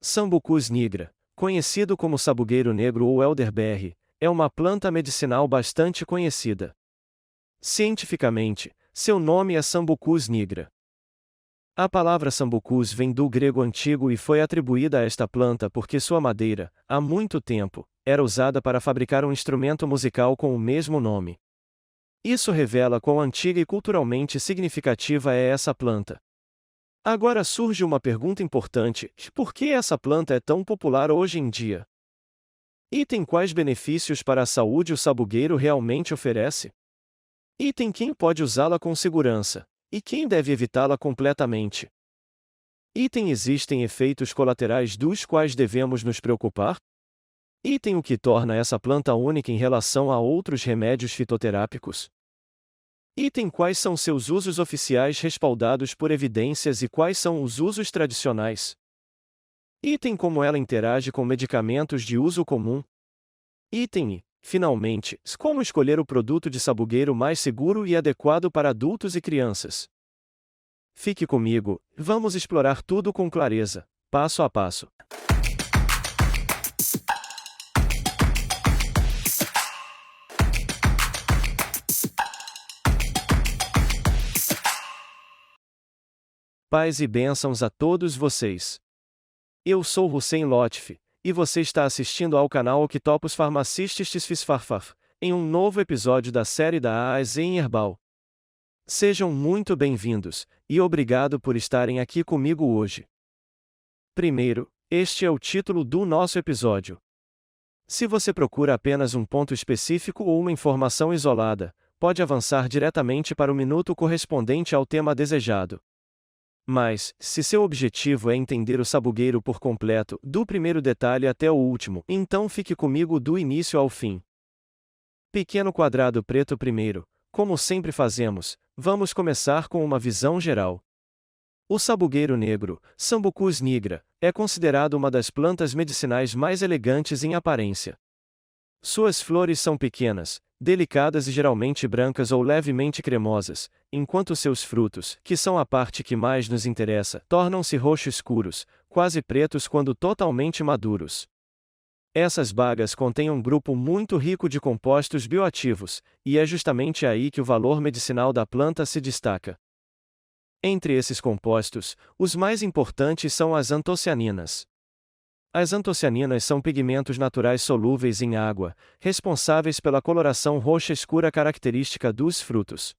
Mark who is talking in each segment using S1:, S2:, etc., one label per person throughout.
S1: Sambucus nigra, conhecido como sabugueiro negro ou elderberry, é uma planta medicinal bastante conhecida. Cientificamente, seu nome é Sambucus nigra. A palavra sambucus vem do grego antigo e foi atribuída a esta planta porque sua madeira, há muito tempo, era usada para fabricar um instrumento musical com o mesmo nome. Isso revela quão antiga e culturalmente significativa é essa planta. Agora surge uma pergunta importante: por que essa planta é tão popular hoje em dia? Item quais benefícios para a saúde o sabugueiro realmente oferece? Item quem pode usá-la com segurança, e quem deve evitá-la completamente? Item existem efeitos colaterais dos quais devemos nos preocupar? Item o que torna essa planta única em relação a outros remédios fitoterápicos? Item quais são seus usos oficiais respaldados por evidências e quais são os usos tradicionais? Item como ela interage com medicamentos de uso comum? Item e, finalmente, como escolher o produto de sabugueiro mais seguro e adequado para adultos e crianças. Fique comigo, vamos explorar tudo com clareza, passo a passo. Paz e bênçãos a todos vocês. Eu sou Hussein Lotfi, e você está assistindo ao canal Octopus Pharmacists Fisfarfaf, em um novo episódio da série da AAZ em Herbal. Sejam muito bem-vindos, e obrigado por estarem aqui comigo hoje. Primeiro, este é o título do nosso episódio. Se você procura apenas um ponto específico ou uma informação isolada, pode avançar diretamente para o minuto correspondente ao tema desejado. Mas, se seu objetivo é entender o sabugueiro por completo, do primeiro detalhe até o último, então fique comigo do início ao fim. Pequeno quadrado preto primeiro, como sempre fazemos, vamos começar com uma visão geral. O sabugueiro negro, Sambucus nigra, é considerado uma das plantas medicinais mais elegantes em aparência. Suas flores são pequenas, delicadas e geralmente brancas ou levemente cremosas, enquanto seus frutos, que são a parte que mais nos interessa, tornam-se roxo escuros, quase pretos quando totalmente maduros. Essas bagas contêm um grupo muito rico de compostos bioativos, e é justamente aí que o valor medicinal da planta se destaca. Entre esses compostos, os mais importantes são as antocianinas. As antocianinas são pigmentos naturais solúveis em água, responsáveis pela coloração roxa escura característica dos frutos.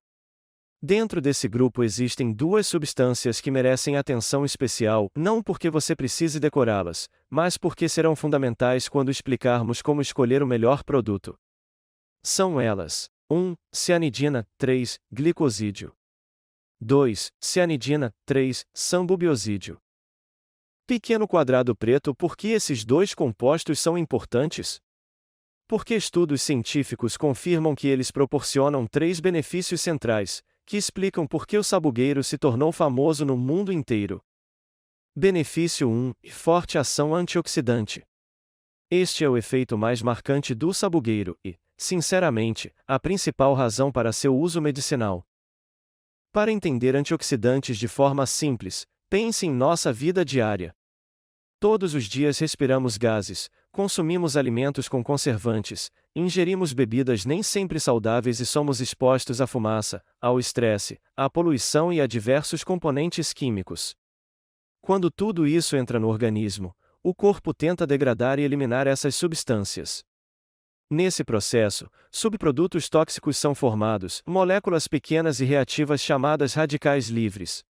S1: Dentro desse grupo existem duas substâncias que merecem atenção especial, não porque você precise decorá-las, mas porque serão fundamentais quando explicarmos como escolher o melhor produto. São elas: 1. Cianidina, 3. Glicosídeo. 2. Cianidina, 3. Sambubiosídeo. Pequeno quadrado preto. Por que esses dois compostos são importantes? Porque estudos científicos confirmam que eles proporcionam 3 benefícios centrais, que explicam por que o sabugueiro se tornou famoso no mundo inteiro. Benefício 1. Forte ação antioxidante. Este é o efeito mais marcante do sabugueiro e, sinceramente, a principal razão para seu uso medicinal. Para entender antioxidantes de forma simples, pense em nossa vida diária. Todos os dias respiramos gases, consumimos alimentos com conservantes, ingerimos bebidas nem sempre saudáveis e somos expostos à fumaça, ao estresse, à poluição e a diversos componentes químicos. Quando tudo isso entra no organismo, o corpo tenta degradar e eliminar essas substâncias. Nesse processo, subprodutos tóxicos são formados, moléculas pequenas e reativas chamadas radicais livres.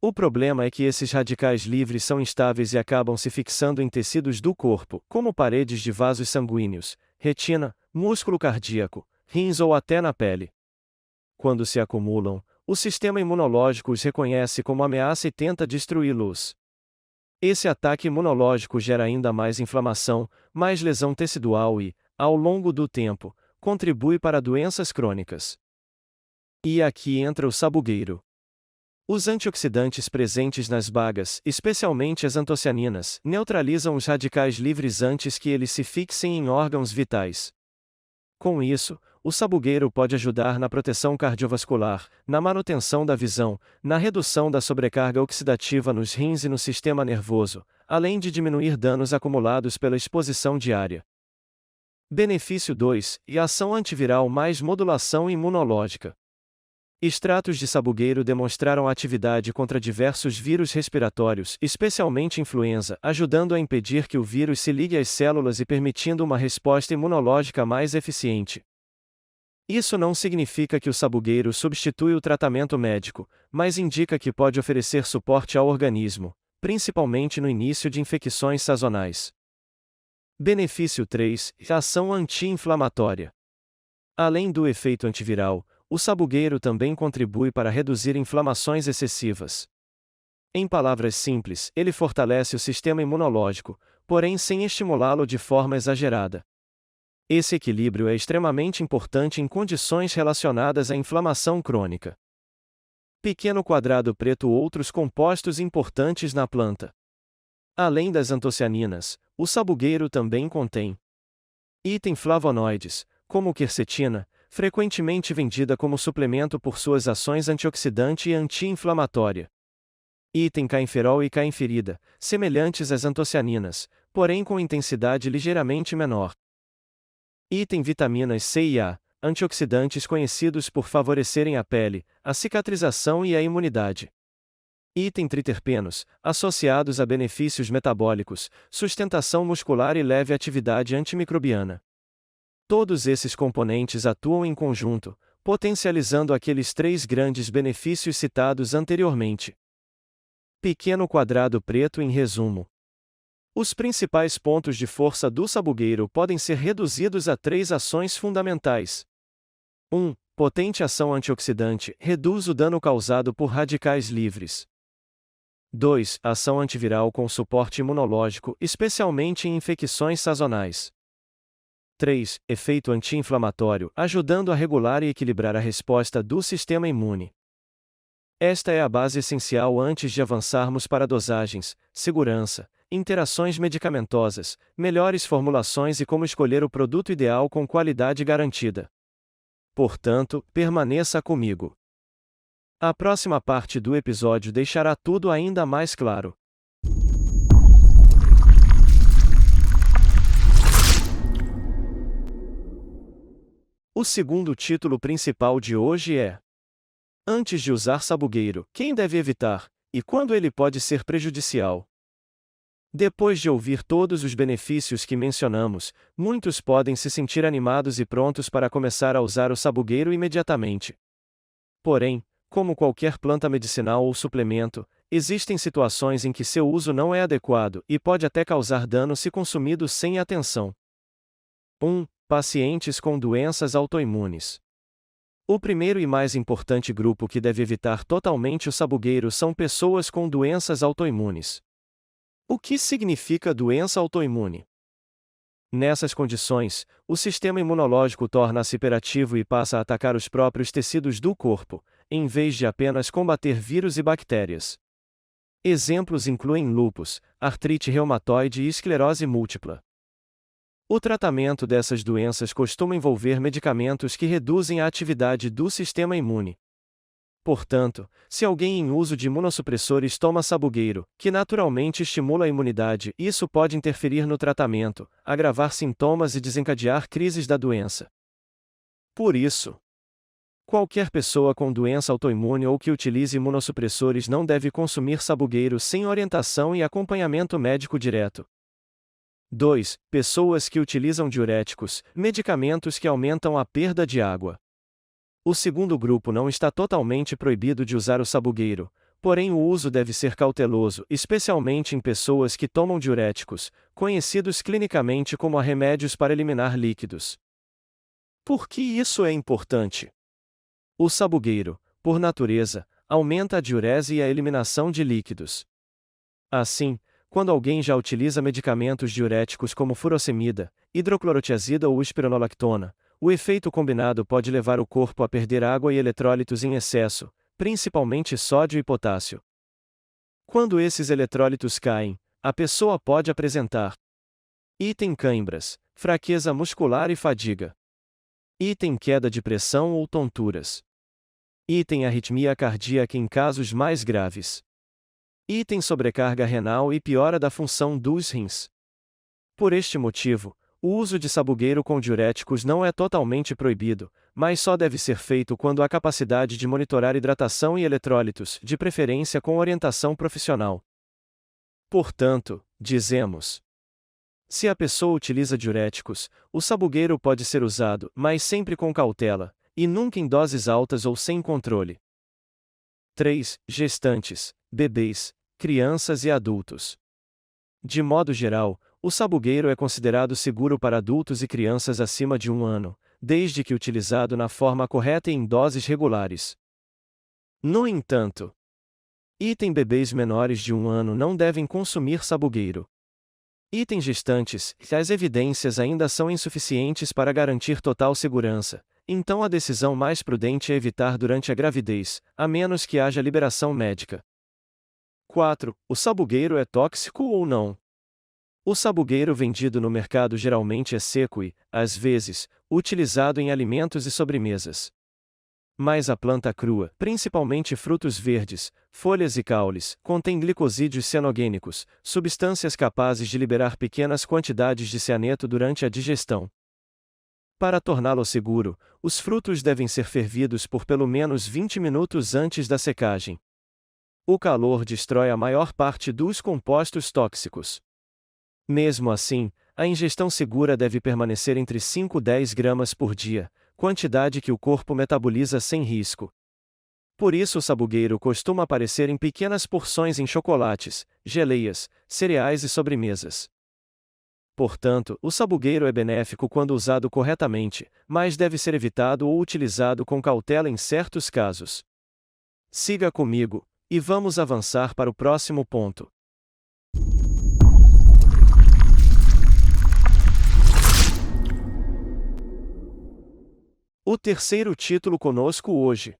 S1: O problema é que esses radicais livres são instáveis e acabam se fixando em tecidos do corpo, como paredes de vasos sanguíneos, retina, músculo cardíaco, rins ou até na pele. Quando se acumulam, o sistema imunológico os reconhece como ameaça e tenta destruí-los. Esse ataque imunológico gera ainda mais inflamação, mais lesão tecidual e, ao longo do tempo, contribui para doenças crônicas. E aqui entra o sabugueiro. Os antioxidantes presentes nas bagas, especialmente as antocianinas, neutralizam os radicais livres antes que eles se fixem em órgãos vitais. Com isso, o sabugueiro pode ajudar na proteção cardiovascular, na manutenção da visão, na redução da sobrecarga oxidativa nos rins e no sistema nervoso, além de diminuir danos acumulados pela exposição diária. Benefício 2: e ação antiviral mais modulação imunológica. Extratos de sabugueiro demonstraram atividade contra diversos vírus respiratórios, especialmente influenza, ajudando a impedir que o vírus se ligue às células e permitindo uma resposta imunológica mais eficiente. Isso não significa que o sabugueiro substitui o tratamento médico, mas indica que pode oferecer suporte ao organismo, principalmente no início de infecções sazonais. Benefício 3: ação anti-inflamatória. Além do efeito antiviral, o sabugueiro também contribui para reduzir inflamações excessivas. Em palavras simples, ele fortalece o sistema imunológico, porém sem estimulá-lo de forma exagerada. Esse equilíbrio é extremamente importante em condições relacionadas à inflamação crônica. Pequeno quadrado preto. Outros compostos importantes na planta. Além das antocianinas, o sabugueiro também contém item flavonoides, como quercetina, frequentemente vendida como suplemento por suas ações antioxidante e anti-inflamatória. Item cainferol e cainferida, semelhantes às antocianinas, porém com intensidade ligeiramente menor. Item vitaminas C e A, antioxidantes conhecidos por favorecerem a pele, a cicatrização e a imunidade. Item triterpenos, associados a benefícios metabólicos, sustentação muscular e leve atividade antimicrobiana. Todos esses componentes atuam em conjunto, potencializando aqueles 3 grandes benefícios citados anteriormente. Pequeno quadrado preto. Em resumo, os principais pontos de força do sabugueiro podem ser reduzidos a 3 ações fundamentais. 1. Potente ação antioxidante, reduz o dano causado por radicais livres. 2. Ação antiviral com suporte imunológico, especialmente em infecções sazonais. 3. Efeito anti-inflamatório, ajudando a regular e equilibrar a resposta do sistema imune. Esta é a base essencial antes de avançarmos para dosagens, segurança, interações medicamentosas, melhores formulações e como escolher o produto ideal com qualidade garantida. Portanto, permaneça comigo. A próxima parte do episódio deixará tudo ainda mais claro. O segundo título principal de hoje é: antes de usar sabugueiro, quem deve evitar, e quando ele pode ser prejudicial? Depois de ouvir todos os benefícios que mencionamos, muitos podem se sentir animados e prontos para começar a usar o sabugueiro imediatamente. Porém, como qualquer planta medicinal ou suplemento, existem situações em que seu uso não é adequado e pode até causar dano se consumido sem atenção. 1. Pacientes com doenças autoimunes. O primeiro e mais importante grupo que deve evitar totalmente o sabugueiro são pessoas com doenças autoimunes. O que significa doença autoimune? Nessas condições, o sistema imunológico torna-se hiperativo e passa a atacar os próprios tecidos do corpo, em vez de apenas combater vírus e bactérias. Exemplos incluem lúpus, artrite reumatoide e esclerose múltipla. O tratamento dessas doenças costuma envolver medicamentos que reduzem a atividade do sistema imune. Portanto, se alguém em uso de imunossupressores toma sabugueiro, que naturalmente estimula a imunidade, isso pode interferir no tratamento, agravar sintomas e desencadear crises da doença. Por isso, qualquer pessoa com doença autoimune ou que utilize imunossupressores não deve consumir sabugueiro sem orientação e acompanhamento médico direto. 2. Pessoas que utilizam diuréticos, medicamentos que aumentam a perda de água. O segundo grupo não está totalmente proibido de usar o sabugueiro, porém o uso deve ser cauteloso, especialmente em pessoas que tomam diuréticos, conhecidos clinicamente como remédios para eliminar líquidos. Por que isso é importante? O sabugueiro, por natureza, aumenta a diurese e a eliminação de líquidos. Assim, quando alguém já utiliza medicamentos diuréticos como furosemida, hidroclorotiazida ou espironolactona, o efeito combinado pode levar o corpo a perder água e eletrólitos em excesso, principalmente sódio e potássio. Quando esses eletrólitos caem, a pessoa pode apresentar item cãibras, fraqueza muscular e fadiga. Item queda de pressão ou tonturas. Item arritmia cardíaca em casos mais graves. Item sobrecarga renal e piora da função dos rins. Por este motivo, o uso de sabugueiro com diuréticos não é totalmente proibido, mas só deve ser feito quando há capacidade de monitorar hidratação e eletrólitos, de preferência com orientação profissional. Portanto, dizemos: se a pessoa utiliza diuréticos, o sabugueiro pode ser usado, mas sempre com cautela, e nunca em doses altas ou sem controle. 3. Gestantes, bebês, crianças e adultos. De modo geral, o sabugueiro é considerado seguro para adultos e crianças acima de 1 ano, desde que utilizado na forma correta e em doses regulares. No entanto, bebês menores de 1 ano não devem consumir sabugueiro. Gestantes, as evidências ainda são insuficientes para garantir total segurança, então a decisão mais prudente é evitar durante a gravidez, a menos que haja liberação médica. 4. O sabugueiro é tóxico ou não? O sabugueiro vendido no mercado geralmente é seco e, às vezes, utilizado em alimentos e sobremesas. Mas a planta crua, principalmente frutos verdes, folhas e caules, contém glicosídeos cianogênicos, substâncias capazes de liberar pequenas quantidades de cianeto durante a digestão. Para torná-lo seguro, os frutos devem ser fervidos por pelo menos 20 minutos antes da secagem. O calor destrói a maior parte dos compostos tóxicos. Mesmo assim, a ingestão segura deve permanecer entre 5 e 10 gramas por dia, quantidade que o corpo metaboliza sem risco. Por isso o sabugueiro costuma aparecer em pequenas porções em chocolates, geleias, cereais e sobremesas. Portanto, o sabugueiro é benéfico quando usado corretamente, mas deve ser evitado ou utilizado com cautela em certos casos. Siga comigo, e vamos avançar para o próximo ponto. O terceiro título conosco hoje: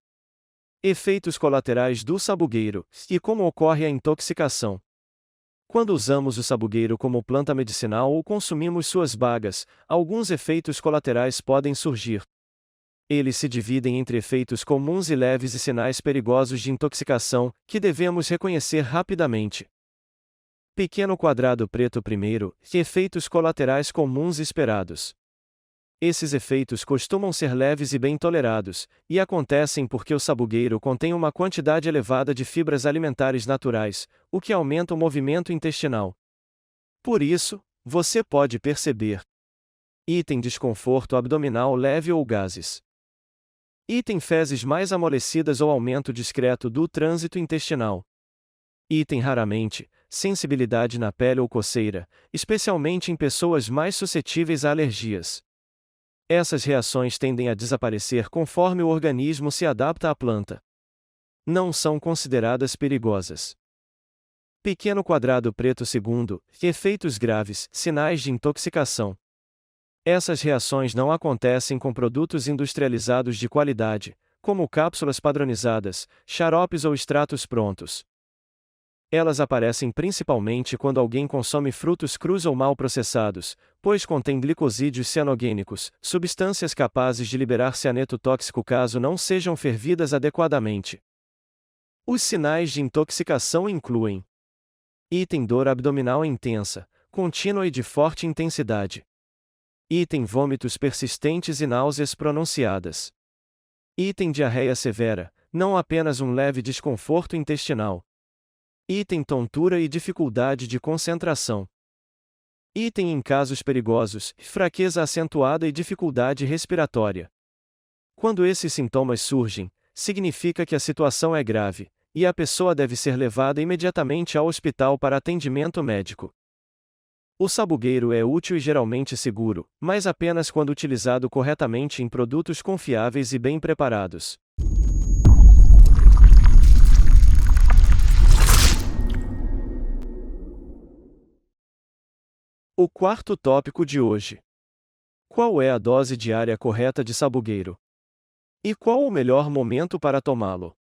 S1: efeitos colaterais do sabugueiro, e como ocorre a intoxicação. Quando usamos o sabugueiro como planta medicinal ou consumimos suas bagas, alguns efeitos colaterais podem surgir. Eles se dividem entre efeitos comuns e leves e sinais perigosos de intoxicação, que devemos reconhecer rapidamente. Pequeno quadrado preto primeiro, efeitos colaterais comuns esperados. Esses efeitos costumam ser leves e bem tolerados, e acontecem porque o sabugueiro contém uma quantidade elevada de fibras alimentares naturais, o que aumenta o movimento intestinal. Por isso, você pode perceber: desconforto abdominal leve ou gases. Fezes mais amolecidas ou aumento discreto do trânsito intestinal. Raramente, sensibilidade na pele ou coceira, especialmente em pessoas mais suscetíveis a alergias. Essas reações tendem a desaparecer conforme o organismo se adapta à planta. Não são consideradas perigosas. Pequeno quadrado preto segundo, efeitos graves, sinais de intoxicação. Essas reações não acontecem com produtos industrializados de qualidade, como cápsulas padronizadas, xaropes ou extratos prontos. Elas aparecem principalmente quando alguém consome frutos crus ou mal processados, pois contêm glicosídeos cianogênicos, substâncias capazes de liberar cianeto tóxico caso não sejam fervidas adequadamente. Os sinais de intoxicação incluem: dor abdominal intensa, contínua e de forte intensidade. Vômitos persistentes e náuseas pronunciadas. Diarreia severa, não apenas um leve desconforto intestinal. Tontura e dificuldade de concentração. Em casos perigosos, fraqueza acentuada e dificuldade respiratória. Quando esses sintomas surgem, significa que a situação é grave, e a pessoa deve ser levada imediatamente ao hospital para atendimento médico. O sabugueiro é útil e geralmente seguro, mas apenas quando utilizado corretamente em produtos confiáveis e bem preparados. O quarto tópico de hoje: qual é a dose diária correta de sabugueiro? E qual o melhor momento para tomá-lo?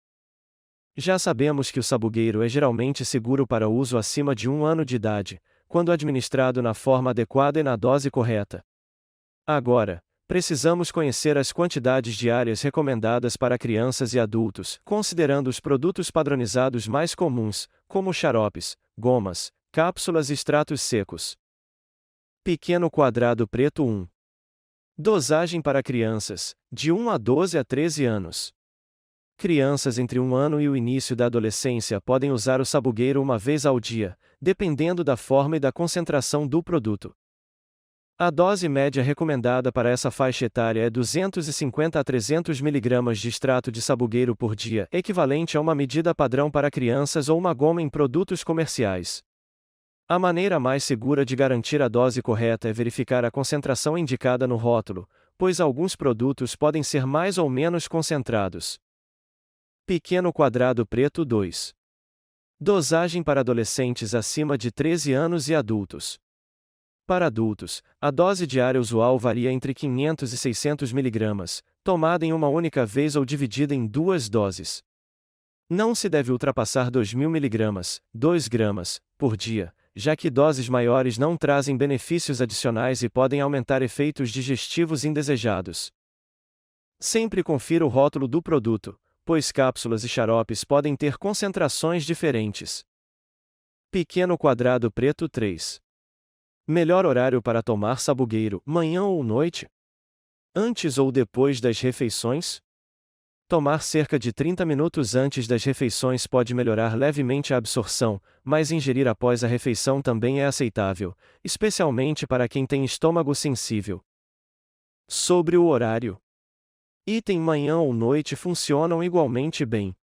S1: Já sabemos que o sabugueiro é geralmente seguro para uso acima de 1 ano de idade, quando administrado na forma adequada e na dose correta. Agora, precisamos conhecer as quantidades diárias recomendadas para crianças e adultos, considerando os produtos padronizados mais comuns, como xaropes, gomas, cápsulas e extratos secos. Pequeno quadrado preto 1. Dosagem para crianças, de 1 a 12 a 13 anos. Crianças entre 1 ano e o início da adolescência podem usar o sabugueiro uma vez ao dia, dependendo da forma e da concentração do produto. A dose média recomendada para essa faixa etária é 250 a 300 mg de extrato de sabugueiro por dia, equivalente a uma medida padrão para crianças ou uma goma em produtos comerciais. A maneira mais segura de garantir a dose correta é verificar a concentração indicada no rótulo, pois alguns produtos podem ser mais ou menos concentrados. Pequeno quadrado preto 2. Dosagem para adolescentes acima de 13 anos e adultos. Para adultos, a dose diária usual varia entre 500 e 600 mg, tomada em uma única vez ou dividida em 2 doses. Não se deve ultrapassar 2.000 mg, 2 gramas, por dia, já que doses maiores não trazem benefícios adicionais e podem aumentar efeitos digestivos indesejados. Sempre confira o rótulo do produto, pois cápsulas e xaropes podem ter concentrações diferentes. Pequeno quadrado preto 3. Melhor horário para tomar sabugueiro, manhã ou noite? Antes ou depois das refeições? Tomar cerca de 30 minutos antes das refeições pode melhorar levemente a absorção, mas ingerir após a refeição também é aceitável, especialmente para quem tem estômago sensível. Sobre o horário. Item manhã ou noite funcionam igualmente bem.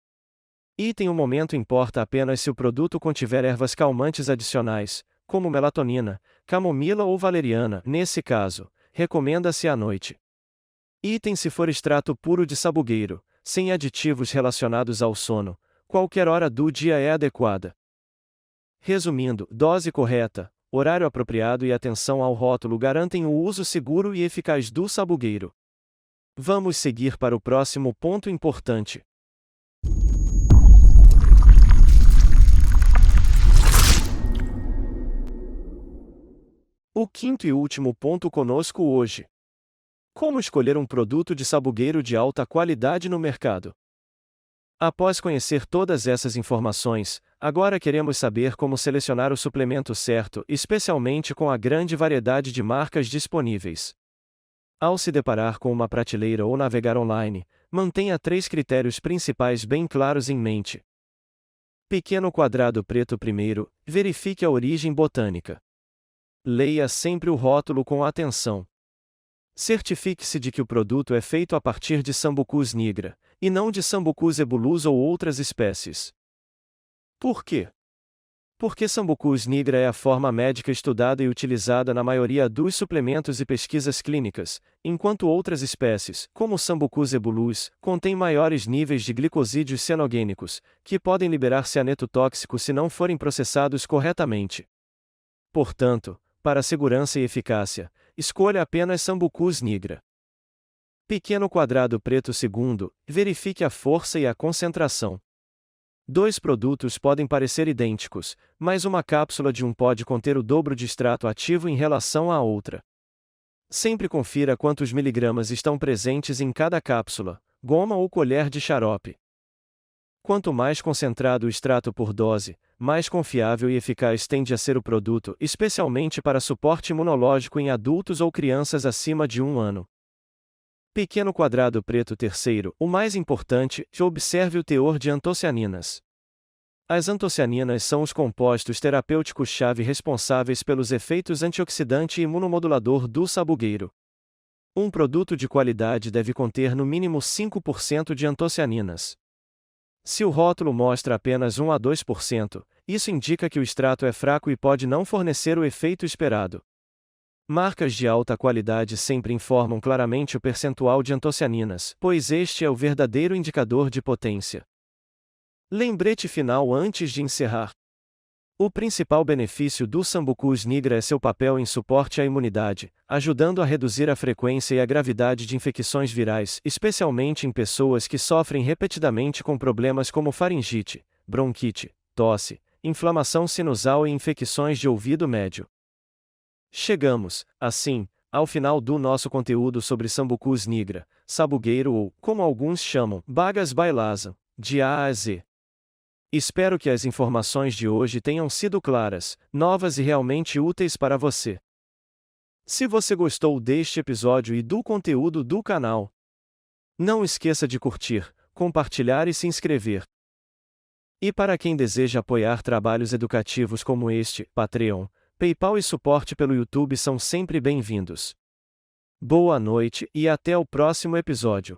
S1: Item o momento importa apenas se o produto contiver ervas calmantes adicionais, como melatonina, camomila ou valeriana. Nesse caso, recomenda-se à noite. Item se for extrato puro de sabugueiro, sem aditivos relacionados ao sono, qualquer hora do dia é adequada. Resumindo, dose correta, horário apropriado e atenção ao rótulo garantem o uso seguro e eficaz do sabugueiro. Vamos seguir para o próximo ponto importante. O quinto e último ponto conosco hoje. Como escolher um produto de sabugueiro de alta qualidade no mercado? Após conhecer todas essas informações, agora queremos saber como selecionar o suplemento certo, especialmente com a grande variedade de marcas disponíveis. Ao se deparar com uma prateleira ou navegar online, mantenha 3 critérios principais bem claros em mente. Pequeno quadrado preto primeiro, verifique a origem botânica. Leia sempre o rótulo com atenção. Certifique-se de que o produto é feito a partir de Sambucus nigra, e não de Sambucus ebulus ou outras espécies. Por quê? Porque Sambucus nigra é a forma médica estudada e utilizada na maioria dos suplementos e pesquisas clínicas, enquanto outras espécies, como Sambucus ebulus, contêm maiores níveis de glicosídeos cianogênicos, que podem liberar cianeto tóxico se não forem processados corretamente. Portanto, para segurança e eficácia, escolha apenas Sambucus nigra. Pequeno quadrado preto segundo, verifique a força e a concentração. 2 produtos podem parecer idênticos, mas uma cápsula de um pode conter o dobro de extrato ativo em relação à outra. Sempre confira quantos miligramas estão presentes em cada cápsula, goma ou colher de xarope. Quanto mais concentrado o extrato por dose, mais confiável e eficaz tende a ser o produto, especialmente para suporte imunológico em adultos ou crianças acima de 1 ano. Pequeno quadrado preto terceiro, o mais importante, observe o teor de antocianinas. As antocianinas são os compostos terapêuticos-chave responsáveis pelos efeitos antioxidante e imunomodulador do sabugueiro. Um produto de qualidade deve conter no mínimo 5% de antocianinas. Se o rótulo mostra apenas 1 a 2%, isso indica que o extrato é fraco e pode não fornecer o efeito esperado. Marcas de alta qualidade sempre informam claramente o percentual de antocianinas, pois este é o verdadeiro indicador de potência. Lembrete final antes de encerrar. O principal benefício do Sambucus nigra é seu papel em suporte à imunidade, ajudando a reduzir a frequência e a gravidade de infecções virais, especialmente em pessoas que sofrem repetidamente com problemas como faringite, bronquite, tosse, inflamação sinusal e infecções de ouvido médio. Chegamos, assim, ao final do nosso conteúdo sobre Sambucus nigra, sabugueiro ou, como alguns chamam, Bagas Bailasa, de A a Z. Espero que as informações de hoje tenham sido claras, novas e realmente úteis para você. Se você gostou deste episódio e do conteúdo do canal, não esqueça de curtir, compartilhar e se inscrever. E para quem deseja apoiar trabalhos educativos como este, Patreon, PayPal e suporte pelo YouTube são sempre bem-vindos. Boa noite e até o próximo episódio.